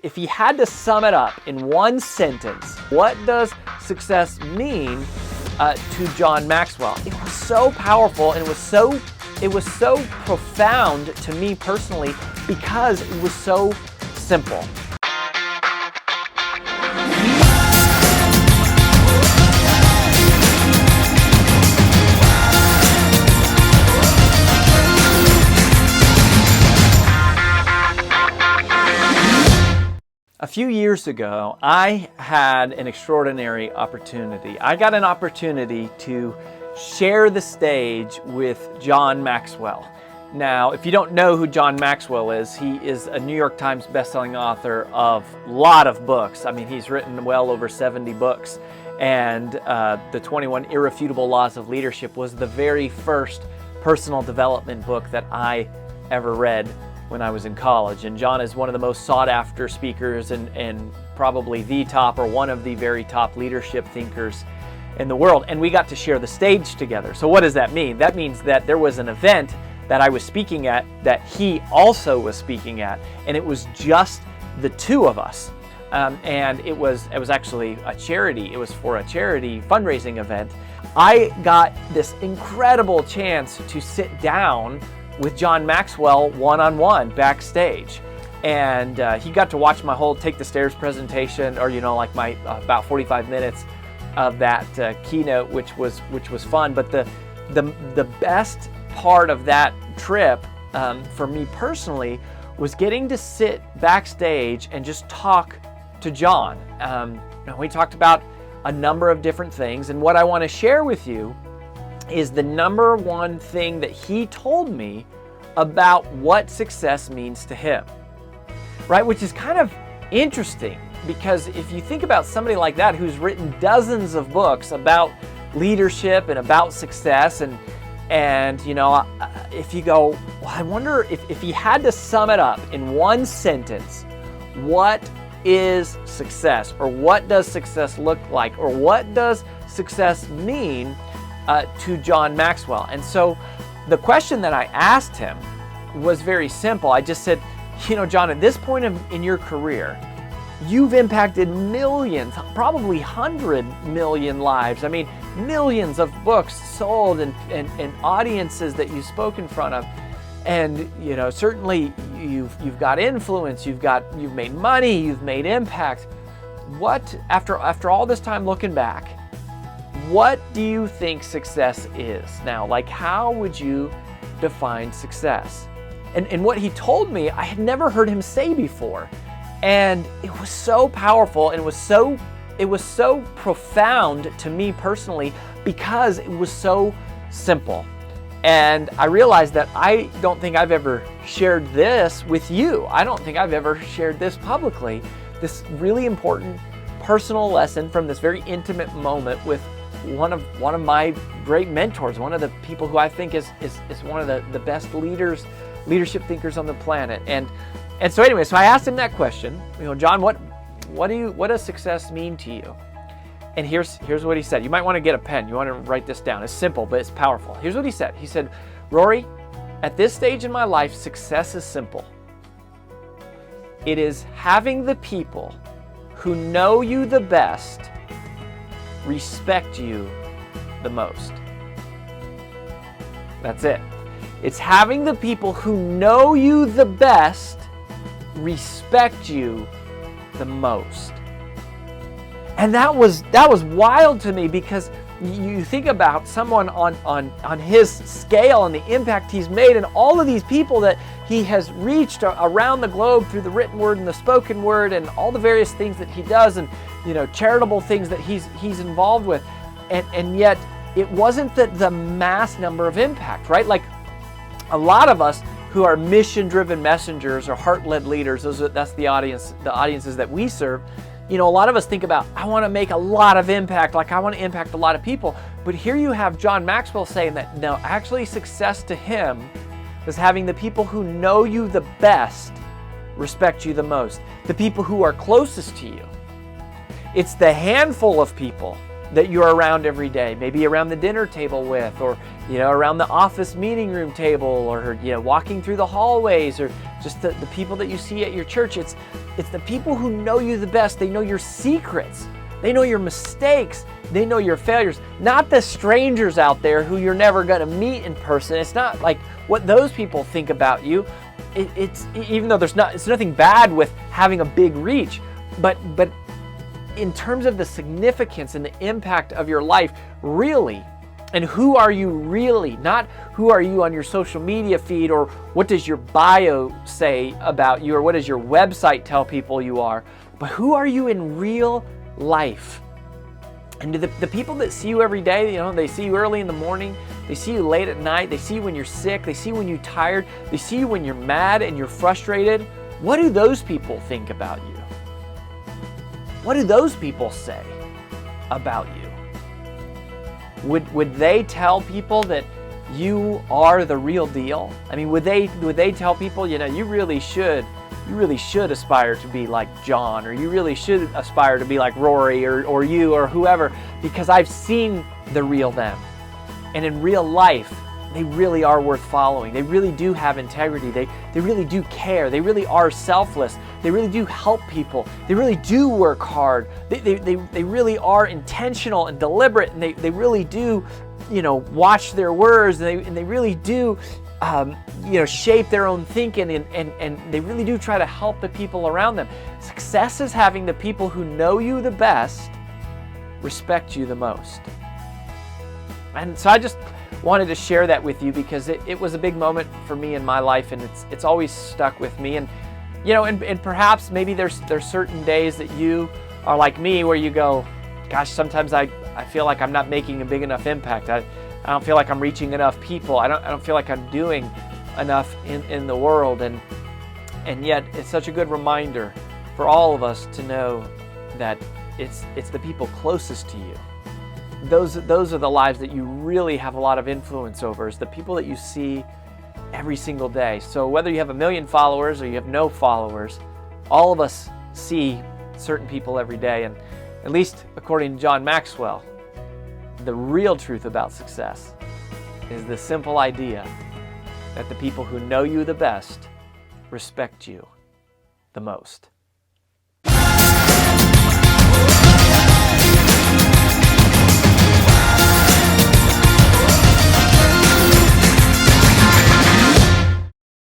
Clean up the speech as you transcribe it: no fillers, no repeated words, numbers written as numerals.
If you had to sum it up in one sentence, what does success mean to John Maxwell? It was so powerful, and it was so profound to me personally because it was so simple. A few years ago, I had an extraordinary opportunity. I got an opportunity to share the stage with John Maxwell. Now, if you don't know who John Maxwell is, he is a New York Times bestselling author of a lot of books. I mean, he's written well over 70 books. And the 21 Irrefutable Laws of Leadership was the very first personal development book that I ever read when I was in college. And John is one of the most sought after speakers and probably the top or one of the very top leadership thinkers in the world. And we got to share the stage together. So what does that mean? That means that there was an event that I was speaking at that he also was speaking at, and it was just the two of us. And it was actually a charity. It was for a charity fundraising event. I got this incredible chance to sit down with John Maxwell one-on-one backstage. And he got to watch my whole Take the Stairs presentation, or like my about 45 minutes of that keynote, which was fun. But the best part of that trip for me personally was getting to sit backstage and just talk to John. We talked about a number of different things, and what I want to share with you is the number one thing that he told me about what success means to him, right? Which is kind of interesting, because if you think about somebody like that who's written dozens of books about leadership and about success, and if you go, well, I wonder if he had to sum it up in one sentence, what is success, or what does success look like, or what does success mean to John Maxwell? And so the question that I asked him was very simple. I just said, John, at this point in your career, you've impacted millions, probably 100 million lives. I mean, millions of books sold and audiences that you spoke in front of. And, certainly you've got influence, you've made money, you've made impact. What, after all this time looking back, what do you think success is now? Like, how would you define success? And what he told me, I had never heard him say before. And it was so powerful, and it was so profound to me personally because it was so simple. And I realized that I don't think I've ever shared this with you. I don't think I've ever shared this publicly. This really important personal lesson from this very intimate moment with one of my great mentors, one of the people who I think is one of the best leadership thinkers on the planet. And so anyway, so I asked him that question. John, what does success mean to you? And here's what he said. You might want to get a pen. You want to write this down. It's simple, but it's powerful. Here's what he said. He said, Rory, at this stage in my life, success is simple. It is having the people who know you the best respect you the most. That's it. It's having the people who know you the best respect you the most. And that was wild to me, because you think about someone on his scale and the impact he's made, and all of these people that he has reached around the globe through the written word and the spoken word and all the various things that he does, and charitable things that he's involved with, and yet it wasn't the mass number of impact, right? Like a lot of us who are mission-driven messengers or heart-led leaders, that's the audiences that we serve. A lot of us think about, I want to make a lot of impact, like I want to impact a lot of people. But here you have John Maxwell saying that no, actually success to him is having the people who know you the best respect you the most, the people who are closest to you. It's the handful of people that you're around every day, maybe around the dinner table with, or around the office meeting room table, or walking through the hallways, or just the people that you see at your church. It's the people who know you the best. They know your secrets. They know your mistakes. They know your failures. Not the strangers out there who you're never going to meet in person. It's not like what those people think about you. It's even though it's nothing bad with having a big reach, but in terms of the significance and the impact of your life, really, and who are you really, not who are you on your social media feed, or what does your bio say about you, or what does your website tell people you are, but who are you in real life? And the people that see you every day, they see you early in the morning, they see you late at night, they see you when you're sick, they see you when you're tired, they see you when you're mad and you're frustrated. What do those people think about you? What do those people say about you? Would they tell people that you are the real deal? I mean, would they tell people, you really should aspire to be like John, or you really should aspire to be like Rory, or you, or whoever, because I've seen the real them. And in real life, they really are worth following. They really do have integrity. They really do care. They really are selfless. They really do help people. They really do work hard. They really are intentional and deliberate, and they really do, watch their words, and they really do, shape their own thinking, and they really do try to help the people around them. Success is having the people who know you the best respect you the most. And so I just wanted to share that with you because it was a big moment for me in my life, and it's always stuck with me. And and perhaps maybe there's certain days that you are like me, where you go, gosh, sometimes I feel like I'm not making a big enough impact. I don't feel like I'm reaching enough people. I don't feel like I'm doing enough in the world. And yet it's such a good reminder for all of us to know that it's the people closest to you. Those are the lives that you really have a lot of influence over, is the people that you see every single day. So whether you have 1 million followers or you have no followers, all of us see certain people every day. And at least according to John Maxwell, the real truth about success is the simple idea that the people who know you the best respect you the most.